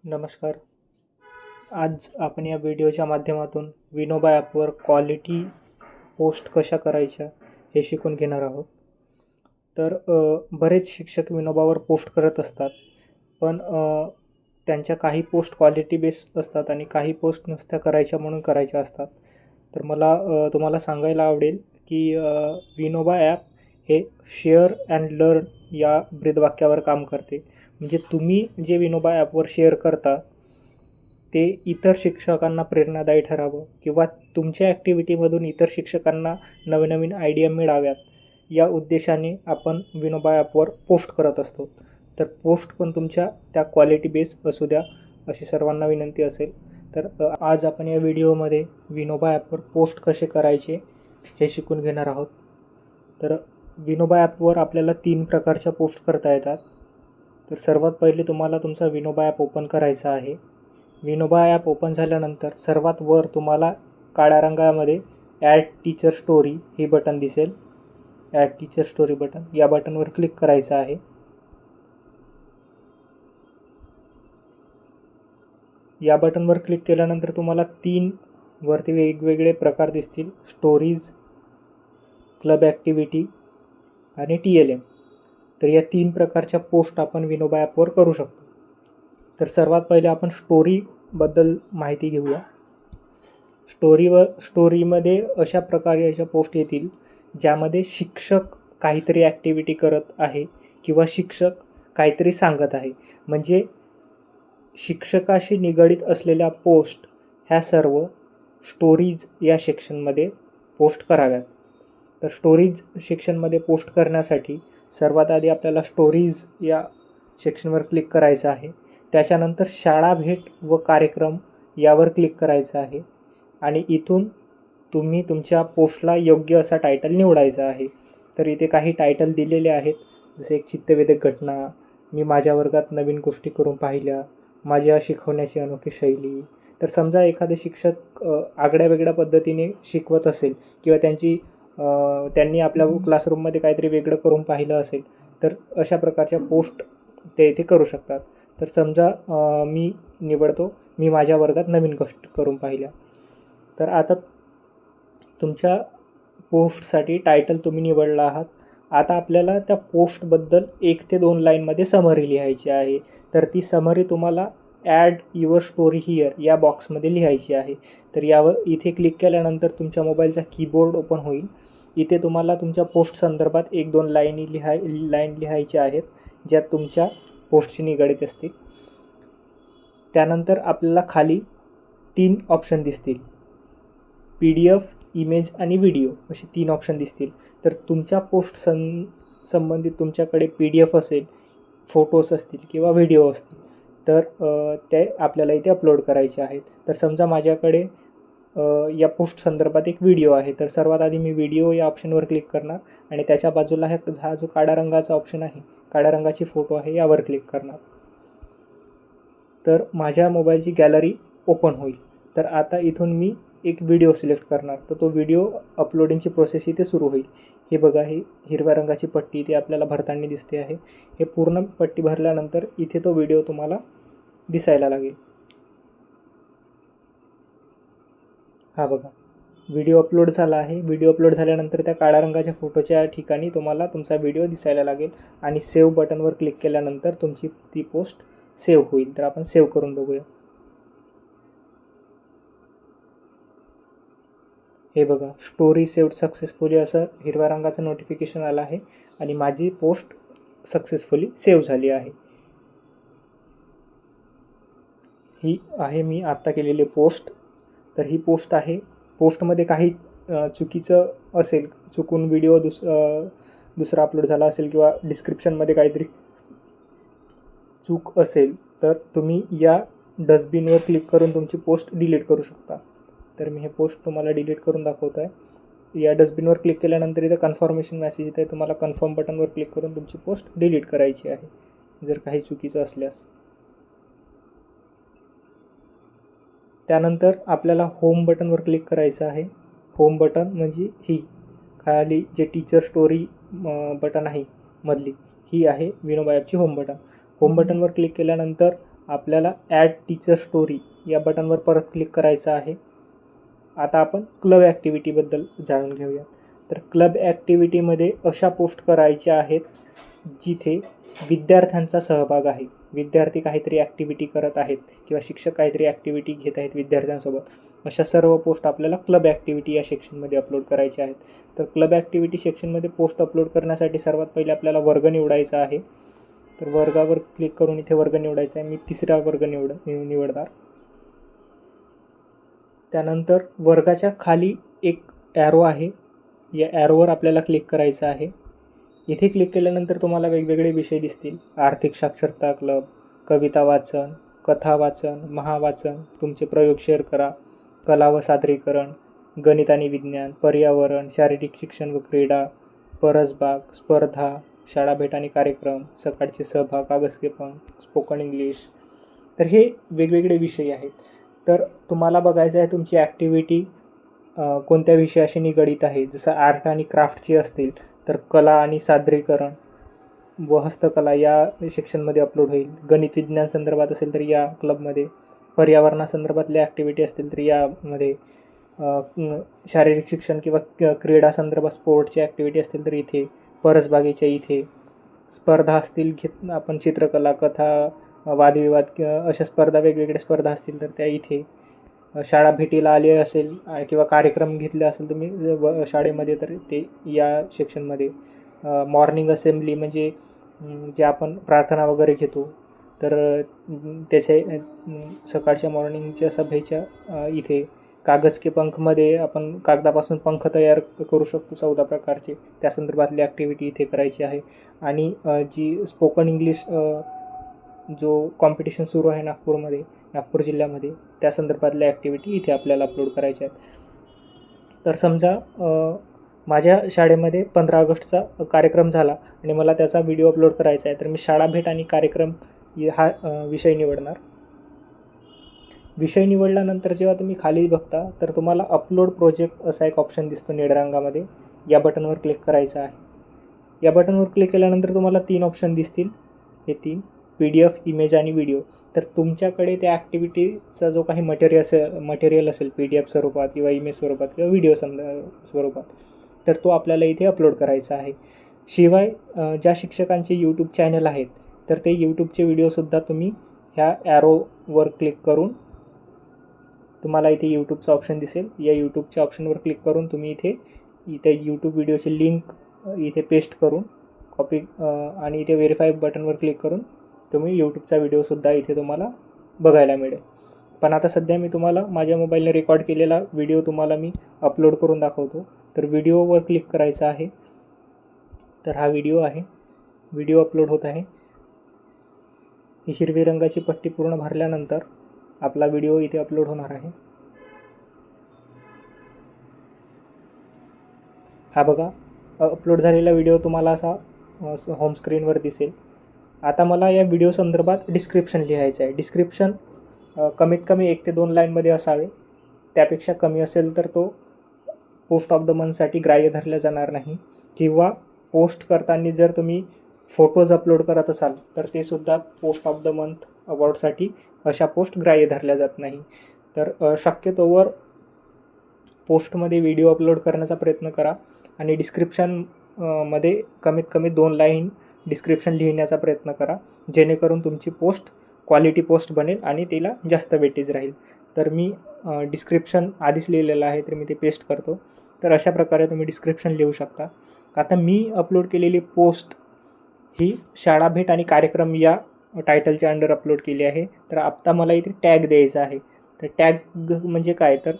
नमस्कार. आज आपण या व्हिडिओच्या माध्यमातून विनोबा ॲपवर क्वालिटी पोस्ट कशा करायच्या हे शिकून घेणार आहोत. तर बरेच शिक्षक विनोबावर पोस्ट करत असतात, पण त्यांच्या काही पोस्ट क्वालिटी बेस असतात आणि काही पोस्ट नुसत्या करायच्या म्हणून करायच्या असतात. तर मला तुम्हाला सांगायला आवडेल की विनोबा ॲप हे शेअर अँड लर्न या ब्रीदवाक्यावर काम करते. म्हणजे तुम्ही जे विनोबा ॲपवर शेअर करता ते इतर शिक्षकांना प्रेरणादायी ठरावं किंवा तुमच्या ॲक्टिव्हिटीमधून इतर शिक्षकांना नवीन आयडिया मिळाव्यात, या उद्देशाने आपण विनोबा ॲपवर पोस्ट करत असतो. तर पोस्ट पण तुमच्या त्या क्वालिटी बेस असू द्या, अशी सर्वांना विनंती असेल. तर आज आपण या व्हिडिओमध्ये विनोबा ॲपवर पोस्ट कसे करायचे हे शिकून घेणार आहोत. तर विनोबा ॲपवर आपल्याला 3 प्रकारच्या पोस्ट करता येतात. तर सर्वात पहिले तुम्हाला तुमचा विनोबा ॲप ओपन करायचा आहे. विनोबा ॲप ओपन झाल्यानंतर सर्वात वर तुम्हाला काळ्या रंगामध्ये ॲड टीचर स्टोरी हे बटन दिसेल. ॲड टीचर स्टोरी बटन, या बटनवर क्लिक करायचं आहे. या बटनवर क्लिक केल्यानंतर तुम्हाला 3 वरती वेगवेगळे प्रकार दिसतील: स्टोरीज, क्लब ॲक्टिव्हिटी आणि TLM. तर या 3 प्रकारच्या पोस्ट आपण विनोबा ॲपवर करू शकतो. तर सर्वात पहिले आपण स्टोरीबद्दल माहिती घेऊया. स्टोरीमध्ये अशा प्रकारच्या पोस्ट येतील ज्यामध्ये शिक्षक काहीतरी ॲक्टिव्हिटी करत आहे किंवा शिक्षक काहीतरी सांगत आहे. म्हणजे शिक्षकाशी निगडीत असलेल्या पोस्ट ह्या सर्व स्टोरीज या सेक्शनमध्ये पोस्ट कराव्यात. तर स्टोरीज सेक्शनमध्ये पोस्ट करण्यासाठी सर्वात आधी आपल्याला स्टोरीज या सेक्शनवर क्लिक करायचं आहे. त्याच्यानंतर शाळा भेट व कार्यक्रम यावर क्लिक करायचं आहे आणि इथून तुम्ही तुमच्या पोस्टला योग्य असा टायटल निवडायचा आहे. तर इथे काही टायटल दिलेले आहेत, जसे एक चित्तवेधक घटना, मी माझ्या वर्गात नवीन गोष्टी करून पाहिल्या, माझ्या शिकवण्याची अनोखी शैली. तर समजा एखादे शिक्षक आगळ्या वेगळ्या पद्धतीने शिकवत असेल किंवा त्यांनी आपल्या क्लासरूममध्ये काहीतरी वेगळं करून पाहिलं असेल, तर अशा प्रकारच्या पोस्ट ते इथे करू शकतात. तर समजा मी निवडतो, मी माझ्या वर्गात नवीन गोष्टी करून पाहिल्या. तर आता तुमच्या पोस्टसाठी टायटल तुम्ही निवडला आहात. आता आपल्याला त्या पोस्टबद्दल 1 ते 2 लाईनमध्ये समरी लिहायची आहे. तर ती समरी तुम्हाला ॲड युअर स्टोरी हिअर या बॉक्समध्ये लिहायची आहे. तर यावर इथे क्लिक केल्यानंतर तुमच्या मोबाईलचा कीबोर्ड ओपन होईल. इथे तुम्हाला तुमच्या पोस्ट संदर्भात 1-2 लाईन लिहायच्या आहेत, ज्या तुमच्या पोस्टशी निगडीत असतील. त्यानंतर आपल्याला खाली 3 ऑप्शन दिसतील: PDF, इमेज आणि व्हिडिओ, असे 3 ऑप्शन दिसतील. तर तुमच्या पोस्ट संबंधित तुमच्याकडे PDF असेल, फोटोज असतील किंवा व्हिडिओ असतील, तर ते आपल्याला इथे अपलोड करायचे आहेत. तर समजा माझ्याकडे या पोस्ट संदर्भात एक व्हिडिओ आहे. तर सर्वात आधी मी व्हिडिओ या ऑप्शनवर क्लिक करणार आणि त्याच्या बाजूला हा जो काळ्या रंगाचा ऑप्शन आहे, काळ्या रंगाची फोटो आहे, यावर क्लिक करणार. तर माझ्या मोबाईलची गॅलरी ओपन होईल. तर आता इथून मी एक व्हिडिओ सिलेक्ट करणार. तर तो व्हिडिओ अपलोडिंगची प्रोसेस इथे सुरू होईल. हे बघा, ही हिरव्या रंगाची पट्टी इथे आपल्याला भरताना दिसते आहे. हे पूर्ण पट्टी भरल्यानंतर इथे तो व्हिडिओ तुम्हाला दिसायला लागेल. हा बघा, व्हिडिओ अपलोड झाला आहे. व्हिडिओ अपलोड झाल्यानंतर त्या काळ्या रंगाच्या फोटोच्या ठिकाणी तुम्हाला तुमचा व्हिडिओ दिसायला लागेल आणि सेव्ह बटनवर क्लिक केल्यानंतर तुमची ती पोस्ट सेव्ह होईल. तर आपण सेव्ह करून बघूया. हे बघा, स्टोरी सेव्ड सक्सेसफुली असं हिरव्या रंगाचं नोटिफिकेशन आलं आहे आणि माझी पोस्ट सक्सेसफुली सेव्ह झाली आहे. ही आहे मी आत्ता केलेली पोस्ट. तर ही पोस्ट आहे. पोस्टमध्ये काही चुकीचं असेल, चुकून व्हिडिओ दुसरा अपलोड झाला असेल किंवा डिस्क्रिप्शनमध्ये काहीतरी चूक असेल, तर तुम्ही या डस्टबिनवर क्लिक करून तुमची पोस्ट डिलीट करू शकता. तर मी हे पोस्ट तुम्हाला डिलीट करून दाखवतो आहे. या डस्टबिनवर क्लिक केल्यानंतर इथं कन्फर्मेशन मेसेज येते. तुम्हाला कन्फर्म बटनवर क्लिक करून तुमची पोस्ट डिलीट करायची आहे जर काही चुकीचं असल्यास. त्यानंतर आपल्याला होम बटनवर क्लिक करायचं आहे. होम बटन म्हणजे ही खाली जे टीचर स्टोरी बटन आहे मधली, ही आहे Vinoba ॲपची home button. Home बटनवर click केल्यानंतर आपल्याला ॲड टीचर स्टोरी या बटनवर परत क्लिक करायचं आहे. आता आपण क्लब ॲक्टिव्हिटीबद्दल जाणून घेऊया. तर क्लब ॲक्टिव्हिटीमध्ये अशा पोस्ट करायच्या आहेत जिथे विद्यार्थ्यांचा सहभाग आहे. विद्यार्थी काहीतरी ॲक्टिव्हिटी करत आहेत किंवा शिक्षक काहीतरी ॲक्टिव्हिटी घेत आहेत विद्यार्थ्यांसोबत. अशा सर्व पोस्ट आपल्याला क्लब ॲक्टिव्हिटी या सेक्शनमध्ये अपलोड करायच्या आहेत. तर क्लब ॲक्टिव्हिटी सेक्शनमध्ये पोस्ट अपलोड करण्यासाठी सर्वात पहिले आपल्याला वर्ग निवडायचा आहे. तर वर्गावर क्लिक करून इथे वर्ग निवडायचा आहे. मी 3रा वर्ग निवडणार. त्यानंतर वर्गाच्या खाली एक ॲरो आहे. या ॲरोवर आपल्याला क्लिक करायचं आहे. इथे क्लिक केल्यानंतर तुम्हाला वेगवेगळे विषय दिसतील. आर्थिक साक्षरता क्लब, कविता वाचन, कथा वाचन, महावाचन, तुमचे प्रयोग शेअर करा, कला व सादरीकरण, गणित आणि विज्ञान, पर्यावरण, शारीरिक शिक्षण व क्रीडा, परसबाग, स्पर्धा, शाळा भेट आणि कार्यक्रम, सकाळचे सहभाग, कागज के पंख, स्पोकन इंग्लिश. तर हे वेगवेगळे विषय आहेत. तर तुम्हाला बघायचं आहे तुमची ॲक्टिव्हिटी कोणत्या विषयाशी निगडीत आहे. जसं आर्ट आणि क्राफ्टची असतील तर कला आणि सादरीकरण व हस्तकला या सेक्शनमध्ये अपलोड होईल. गणित विज्ञान संदर्भात असेल तर या क्लबमध्ये, पर्यावरणासंदर्भातल्या ॲक्टिव्हिटी असतील तर यामध्ये, शारीरिक शिक्षण किंवा क्रीडा संदर्भात स्पोर्टची ॲक्टिव्हिटी असतील तर इथे, परसबागेच्या इथे, स्पर्धा असतील आपण चित्रकला, कथा, वादविवाद अशा स्पर्धा, वेगवेगळ्या स्पर्धा असतील तर त्या इथे, शाळा भेटीला आले असेल किंवा कार्यक्रम घेतले असेल तुम्ही शाळेमध्ये तर ते या सेक्शनमध्ये, मॉर्निंग असेंब्ली म्हणजे जे आपण प्रार्थना वगैरे घेतो तर त्याचे सकाळच्या मॉर्निंगच्या सभेच्या इथे, कागज के पंखमध्ये आपण कागदापासून पंख तयार करू शकतो 14 प्रकारचे, त्या संदर्भातली ॲक्टिव्हिटी इथे करायची आहे. आणि जी स्पोकन इंग्लिश जो कॉम्पिटिशन सुरू आहे नागपूर जिल्ह्यामध्ये, त्या संदर्भातल्या ॲक्टिव्हिटी इथे आपल्याला अपलोड करायच्या आहेत. तर समजा माझ्या शाळेमध्ये 15 ऑगस्टचा कार्यक्रम झाला आणि मला त्याचा व्हिडिओ अपलोड करायचा आहे. तर मी शाळा भेट आणि कार्यक्रम हा विषय निवडणार. विषय निवडल्यानंतर जेव्हा तुम्ही खाली बघता तर तुम्हाला अपलोड प्रोजेक्ट असा एक ऑप्शन दिसतो निळ्या रंगामध्ये. या बटनवर क्लिक करायचं आहे. या बटनवर क्लिक केल्यानंतर तुम्हाला 3 ऑप्शन दिसतील. हे 3, PDF, इमेज आणि व्हिडिओ. तर तुमच्याकडे त्या ॲक्टिव्हिटीचा जो काही मटेरियल असेल PDF स्वरूपात किंवा इमेज स्वरूपात किंवा व्हिडिओ स्वरूपात, तर तो आपल्याला इथे अपलोड करायचा आहे. शिवाय ज्या शिक्षकांचे यूट्यूब चॅनल आहेत तर ते यूट्यूबचे व्हिडिओसुद्धा तुम्ही ह्या ॲरोवर क्लिक करून, तुम्हाला इथे यूट्यूबचा ऑप्शन दिसेल, या यूट्यूबच्या ऑप्शनवर क्लिक करून तुम्ही इथे यूट्यूब व्हिडिओची लिंक इथे पेस्ट करून कॉपी आणि इथे व्हेरीफाय बटनवर क्लिक करून तुम्ही यूट्यूबचा व्हिडिओसुद्धा इथे तुम्हाला बघायला मिळेल. पण आता सध्या मी तुम्हाला माझ्या मोबाईलने रेकॉर्ड केलेला व्हिडिओ तुम्हाला मी अपलोड करून दाखवतो. तर व्हिडिओवर क्लिक करायचं आहे. तर हा व्हिडिओ आहे, व्हिडिओ अपलोड होत आहे. ही हिरवी रंगाची पट्टी पूर्ण भरल्यानंतर आपला व्हिडिओ इथे अपलोड होणार आहे. हा बघा, अपलोड झालेला व्हिडिओ तुम्हाला असा होम स्क्रीनवर दिसेल. आता मला या व्हिडिओ संदर्भात डिस्क्रिप्शन लिहायचं आहे. डिस्क्रिप्शन कमीत कमी 1 ते 2 लाईनमध्ये असावे. त्यापेक्षा कमी असेल तर तो पोस्ट ऑफ द मंथसाठी ग्राह्य धरला जाणार नाही. किंवा पोस्ट करताना जर तुम्ही फोटोज अपलोड करत असाल तर ते सुद्धा पोस्ट ऑफ द मंथ अवॉर्डसाठी अशा पोस्ट ग्राह्य धरल्या जात नाही. तर शक्यतोवर पोस्टमध्ये व्हिडिओ अपलोड करण्याचा प्रयत्न करा आणि डिस्क्रिप्शनमध्ये कमीत कमी 2 लाईन डिस्क्रिप्शन लिहिण्याचा प्रयत्न करा, जेणेकरून तुमची पोस्ट क्वालिटी पोस्ट बनेल आणि तिला जास्त वेटेज राहील. तर मी डिस्क्रिप्शन आधीच लिहिलेलं आहे, तर मी ते पेस्ट करतो. तर अशा प्रकारे तुम्ही डिस्क्रिप्शन लिहू शकता. आता मी अपलोड केलेली पोस्ट ही शाळा भेट आणि कार्यक्रम या टायटलच्या अंडर अपलोड केली आहे. तर आता मला इथे टॅग द्यायचा आहे. तर टॅग म्हणजे काय, तर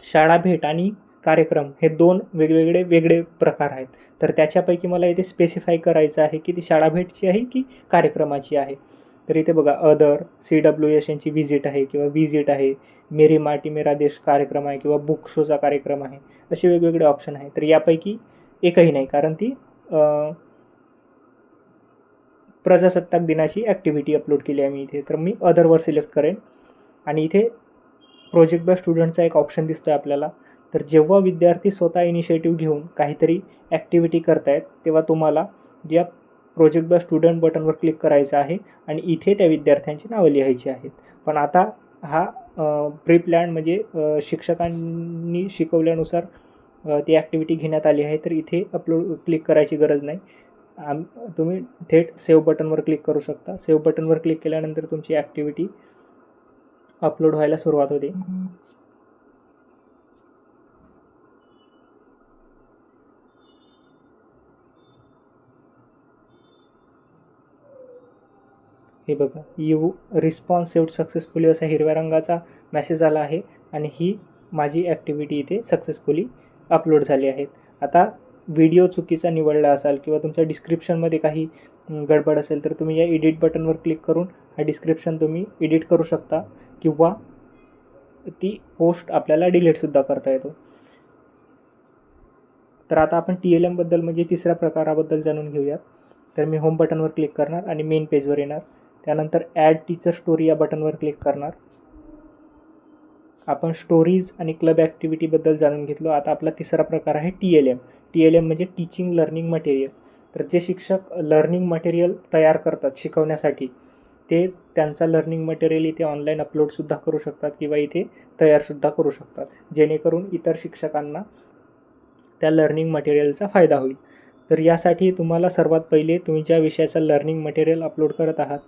शाळा भेट आणि कार्यक्रम हे 2 वेगळे प्रकार आहेत. तर त्याच्यापैकी मला इथे स्पेसिफाय करायचं आहे की ती शाळा भेटची आहे की कार्यक्रमाची आहे. तर इथे बघा, अदर, CWS यांची व्हिजिट आहे किंवा व्हिजिट आहे, मेरी माटी मेरा देश कार्यक्रम आहे किंवा बुक शोचा कार्यक्रम आहे, असे वेगवेगळे ऑप्शन आहे. तर यापैकी एकही नाही, कारण ती प्रजासत्ताक दिनाची ॲक्टिव्हिटी अपलोड केली आहे मी इथे. तर मी अदरवर सिलेक्ट करेन आणि इथे प्रोजेक्ट बाय स्टुडंटचा एक ऑप्शन दिसतो आहे आपल्याला. तर जेव्हा विद्यार्थी स्वतः इनिशिएटिव्ह घेऊन काहीतरी ॲक्टिव्हिटी करतायत तेव्हा तुम्हाला या प्रोजेक्ट बाय स्टुडंट बटनवर क्लिक करायचं आहे आणि इथे त्या विद्यार्थ्यांची नावं लिहायची आहेत. पण आता हा प्री प्लॅन म्हणजे शिक्षकांनी शिकवल्यानुसार ती ॲक्टिव्हिटी घेण्यात आली आहे, तर इथे अपलोड क्लिक करायची गरज नाही. तुम्ही थेट सेव्ह बटनवर क्लिक करू शकता. सेव्ह बटनवर क्लिक केल्यानंतर तुमची ॲक्टिव्हिटी अपलोड व्हायला सुरुवात होते. हे बघा, यू रिस्पॉन्स सेव्ड सक्सेसफुली असा हिरव्या रंगाचा मेसेज आला आहे आणि ही माझी ॲक्टिव्हिटी इथे सक्सेसफुली अपलोड झाली आहे. आता व्हिडिओ चुकीचा निवडला असाल किंवा तुमच्या डिस्क्रिप्शनमध्ये काही गडबड असेल तर तुम्ही या एडिट बटनवर क्लिक करून हा डिस्क्रिप्शन तुम्ही एडिट करू शकता किंवा ती पोस्ट आपल्याला डिलीटसुद्धा करता येतो. तर आता आपण TLM बद्दल म्हणजे तिसऱ्या प्रकाराबद्दल जाणून घेऊयात. तर मी होम बटनवर क्लिक करणार आणि मेन पेजवर येणार. त्यानंतर ॲड टीचर स्टोरी या बटनवर क्लिक करणार. आपण स्टोरीज आणि क्लब ॲक्टिव्हिटीबद्दल जाणून घेतलो. आता आपला तिसरा प्रकार आहे TLM. TLM म्हणजे टीचिंग लर्निंग मटेरियल. तर जे शिक्षक लर्निंग मटेरियल तयार करतात शिकवण्यासाठी, ते त्यांचा लर्निंग मटेरियल इथे ऑनलाईन अपलोडसुद्धा करू शकतात किंवा इथे तयारसुद्धा करू शकतात, जेणेकरून इतर शिक्षकांना त्या लर्निंग मटेरियलचा फायदा होईल. तर यासाठी तुम्हाला सर्वात पहिले तुम्ही ज्या विषयाचा लर्निंग मटेरियल अपलोड करत आहात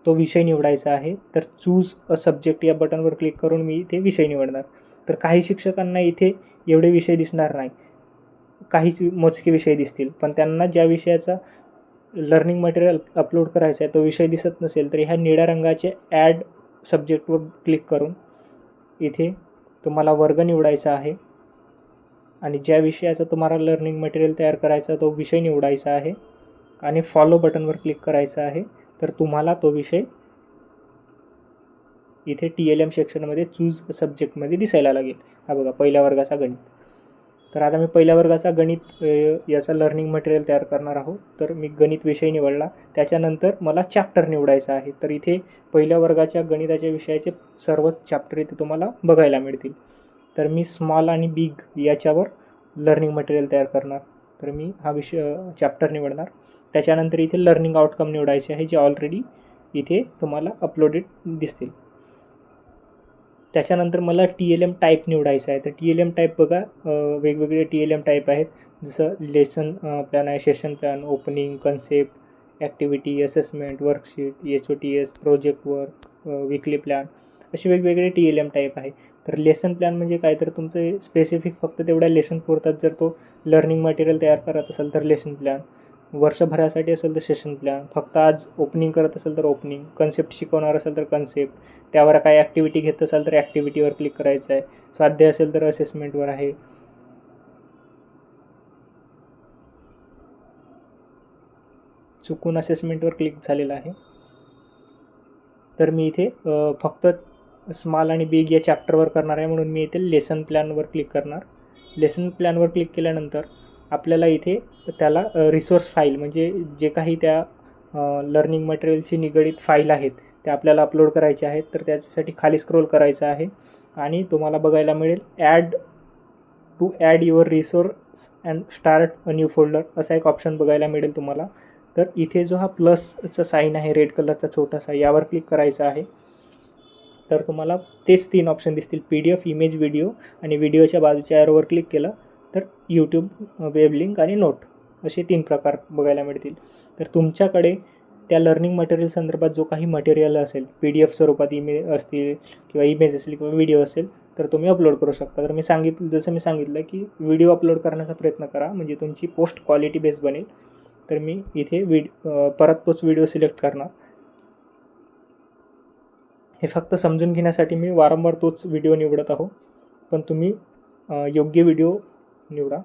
तो विषय निवडायचा आहे. तर चूज अ सब्जेक्ट या बटनवर क्लिक करून मी इथे विषय निवडणार. तर काही शिक्षकांना इथे एवढे विषय दिसणार नाही, काहीच मोजके विषय दिसतील, पण त्यांना ज्या विषयाचा लर्निंग मटेरियल अपलोड करायचा आहे तो विषय दिसत नसेल तर ह्या निळ्या रंगाचे ॲड सब्जेक्टवर क्लिक करून इथे तुम्हाला वर्ग निवडायचा आहे आणि ज्या विषयाचा तुम्हाला लर्निंग मटेरियल तयार करायचा तो विषय निवडायचा आहे आणि फॉलो बटनवर क्लिक करायचं आहे. तर तुम्हाला तो विषय इथे TLM सेक्शनमध्ये चूज सब्जेक्टमध्ये दिसायला लागेल. हा बघा, पहिल्या वर्गाचा गणित. तर आता मी पहिल्या वर्गाचा गणित याचा लर्निंग मटेरियल तयार करणार आहोत. तर मी गणित विषय निवडला. त्याच्यानंतर मला चॅप्टर निवडायचा आहे. तर इथे पहिल्या वर्गाच्या गणिताच्या विषयाचे सर्वच चॅप्टर इथे तुम्हाला बघायला मिळतील. तर मी स्मॉल आणि बिग याच्यावर लर्निंग मटेरियल तयार करणार. तर मी हा विषय चॅप्टर निवडणार. त्याच्यानंतर इथे लर्निंग आउटकम निवडायचे आहे, जे ऑलरेडी इथे तुम्हाला अपलोडेड दिसतील. त्याच्यानंतर मला TLM टाईप निवडायचं आहे. तर TLM टाईप बघा, वेगवेगळे TLM टाईप आहेत, जसं लेसन प्लॅन आहे, session plan, opening, concept, activity, assessment, worksheet, HOTS, project work, weekly plan, असे वेगवेगळे TLM टाईप आहे. तर लेसन प्लॅन म्हणजे काय, तर तुमचं स्पेसिफिक फक्त तेवढ्या लेसन पुरतात. जर तो लर्निंग मटेरियल तयार करत असेल तर लेसन प्लॅन, वर्षभरासाठी असेल तर सेशन प्लॅन, फक्त आज ओपनिंग करत असेल तर ओपनिंग, कन्सेप्ट शिकवणार असेल तर कन्सेप्ट, त्यावर काय ॲक्टिव्हिटी घेत असाल तर ॲक्टिव्हिटीवर क्लिक करायचं आहे, स्वाध्याय असेल तर असेसमेंटवर आहे. चुकून असेसमेंटवर क्लिक झालेलं आहे. तर मी इथे फक्त स्मॉल आणि बिग या चॅप्टरवर करणार आहे, म्हणून मी इथे लेसन प्लॅनवर क्लिक करणार. लेसन प्लॅनवर क्लिक केल्यानंतर आपल्याला इथे त्याला रिसोर्स फाईल म्हणजे जे काही त्या लर्निंग मटेरियलशी निगडीत फाईल आहेत त्या आपल्याला अपलोड करायचे आहेत. तर त्याच्यासाठी खाली स्क्रोल करायचं आहे आणि तुम्हाला बघायला मिळेल add your resource and start a new folder असा एक ऑप्शन बघायला मिळेल तुम्हाला. तर इथे जो हा प्लसचा साईन आहे रेड कलरचा छोटासा, यावर क्लिक करायचा आहे. तर तुम्हाला तेच 3 ऑप्शन दिसतील, PDF, इमेज, व्हिडिओ, आणि व्हिडिओच्या बाजूच्या ॲरोवर क्लिक केलं तर YouTube, वेब लिंक आणि नोट असे 3 प्रकार बघायला मिळतील. तर तुमच्याकडे त्या लर्निंग मटेरियल संदर्भात जो काही मटेरियल असेल, PDF स्वरूपात इमेज असतील किंवा इमेज असेल किंवा व्हिडिओ असेल तर तुम्ही अपलोड करू शकता. तर जसं मी सांगितलं की व्हिडिओ अपलोड करण्याचा प्रयत्न करा, म्हणजे तुमची पोस्ट क्वालिटी बेस बनेल. तर मी इथे परत तोच व्हिडिओ सिलेक्ट करणार. हे फक्त समजून घेण्यासाठी मी वारंवार तोच व्हिडिओ निवडत आहो, पण तुम्ही योग्य व्हिडिओ निवडा.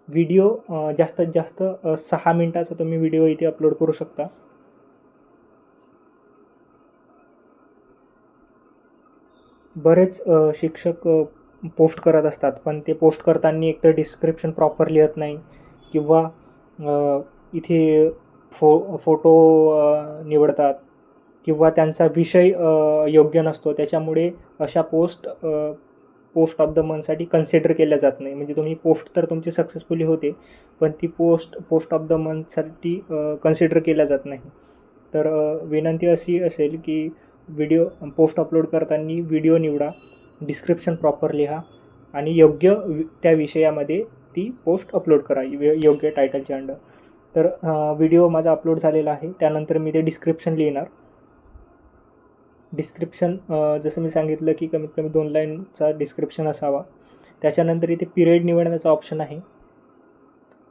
व्हिडिओ जास्तीत जास्त 6 मिनिटाचा तुम्ही व्हिडिओ इथे अपलोड करू शकता. बरेच शिक्षक पोस्ट करत असतात, पण ते पोस्ट करताना एकतर डिस्क्रिप्शन प्रॉपर लिहत नाही किंवा इथे फोटो निवडतात किंवा त्यांचा विषय योग्य नसतो. त्याच्यामुळे अशा पोस्ट पोस्ट ऑफ द मंथसाठी कन्सिडर केल्या जात नाही. म्हणजे तुम्ही पोस्ट तर तुमची सक्सेसफुली होते, पण ती पोस्ट ऑफ द मंथसाठी कन्सिडर केल्या जात नाही. तर विनंती अशी असेल की व्हिडिओ पोस्ट अपलोड करताना व्हिडिओ निवडा, डिस्क्रिप्शन प्रॉपर लिहा आणि योग्य त्या विषयामध्ये ती पोस्ट अपलोड करा योग्य टायटलच्या अंडर. तर व्हिडिओ माझा अपलोड झालेला आहे, त्यानंतर मी ते डिस्क्रिप्शन लिहिणार. डिस्क्रिप्शन जसं मी सांगितलं की कमीत कमी 2 लाईनचा डिस्क्रिप्शन असावा. त्याच्यानंतर इथे पिरियड निवडण्याचा ऑप्शन आहे.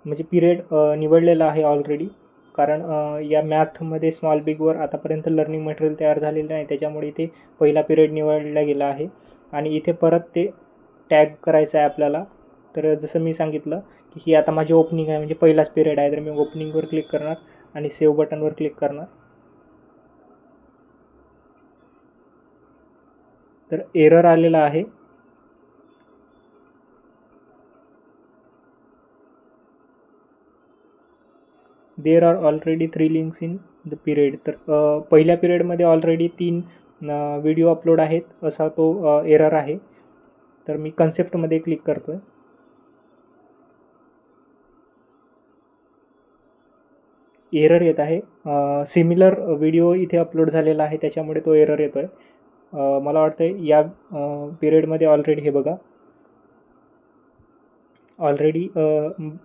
म्हणजे पिरियड निवडलेला आहे ऑलरेडी, कारण या मॅथमध्ये स्मॉल बिगवर आतापर्यंत लर्निंग मटेरियल तयार झालेलं नाही, त्याच्यामुळे इथे पहिला पिरियड निवडला गेला आहे. आणि इथे परत ते टॅग करायचं आहे आपल्याला. तर जसं मी सांगितलं की ही आता माझी ओपनिंग आहे, म्हणजे पहिलाच पिरियड आहे, तर मी ओपनिंगवर क्लिक करणार आणि सेव्ह बटनवर क्लिक करणार. तर एरर आलेला आहे. There are already 3 links in the period. तर पहिल्या पिरियडमध्ये ऑलरेडी 3 व्हिडिओ अपलोड आहेत असा तो एरर आहे. तर मी कन्सेप्टमध्ये क्लिक करतो आहे. एरर येत आहे. सिमिलर व्हिडिओ इथे अपलोड झालेला आहे, त्याच्यामुळे तो एरर येतो आहे. मला वाटतं या पिरियडमध्ये ऑलरेडी हे बघा, ऑलरेडी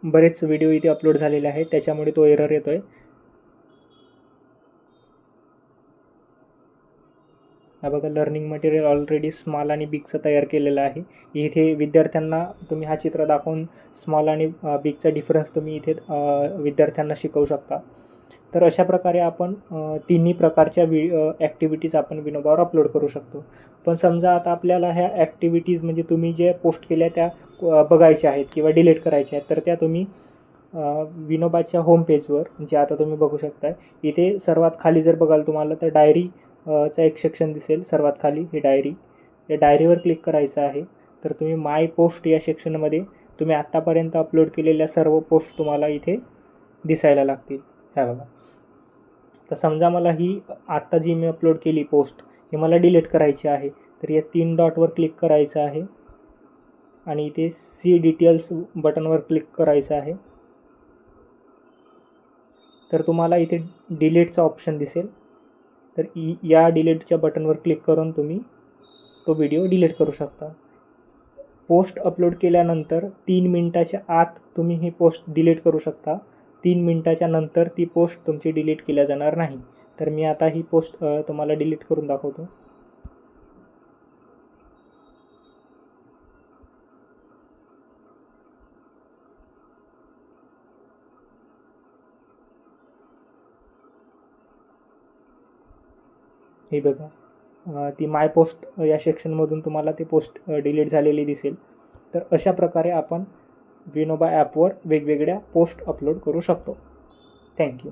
बरेच व्हिडिओ इथे अपलोड झालेले आहेत, त्याच्यामुळे तो एरर येतो आहे. हा बघा, लर्निंग मटेरियल ऑलरेडी स्मॉल आणि बिगचं तयार केलेलं आहे. इथे विद्यार्थ्यांना तुम्ही हा चित्र दाखवून स्मॉल आणि बिगचा डिफरन्स तुम्ही इथे विद्यार्थ्यांना शिकवू शकता. तर अशा प्रकारे आपण तिन्ही प्रकारच्या ॲक्टिव्हिटीज आपण विनोबावर अपलोड करू शकतो. पण समजा आता आपल्याला ह्या ॲक्टिव्हिटीज म्हणजे तुम्ही जे पोस्ट केल्या त्या बघायच्या आहेत किंवा डिलीट करायच्या आहेत, तर त्या तुम्ही विनोबाच्या होम पेजवर, जे आता तुम्ही बघू शकता, इथे सर्वात खाली जर बघाल तुम्हाला तर डायरी चा एक सेक्शन दिसेल सर्वात खाली, ही डायरी. या डायरीवर क्लिक करायचं आहे. तर तुम्ही माय पोस्ट या सेक्शनमध्ये तुम्ही आत्तापर्यंत अपलोड केलेल्या सर्व पोस्ट तुम्हाला इथे दिसायला लागतील. ह्या बघा. तर समजा मला ही आत्ता जी मी अपलोड केली पोस्ट, ही मला डिलीट करायची आहे. तर या 3 डॉटवर क्लिक करायचं आहे आणि इथे सी डिटेल्स बटनवर क्लिक करायचं आहे. तर तुम्हाला इथे डिलीटचा ऑप्शन दिसेल. तर या डिलीटच्या बटनवर क्लिक करून तुम्ही तो व्हिडिओ डिलीट करू शकता. पोस्ट अपलोड केल्यानंतर 3 मिनटाच्या आत तुम्ही ही पोस्ट डिलीट करू शकता. 3 मिनटाच्या नंतर ती पोस्ट तुमची डिलीट केल्या जाणार नाही. तर मी आता ही पोस्ट तुम्हाला डिलीट करून दाखवतो. हे बघा, ती माय पोस्ट या सेक्शनमधून तुम्हाला ती पोस्ट डिलीट झालेली दिसेल. तर अशा प्रकारे आपण विनोबा ॲपवर वेगवेगळ्या पोस्ट अपलोड करू शकतो. थँक्यू.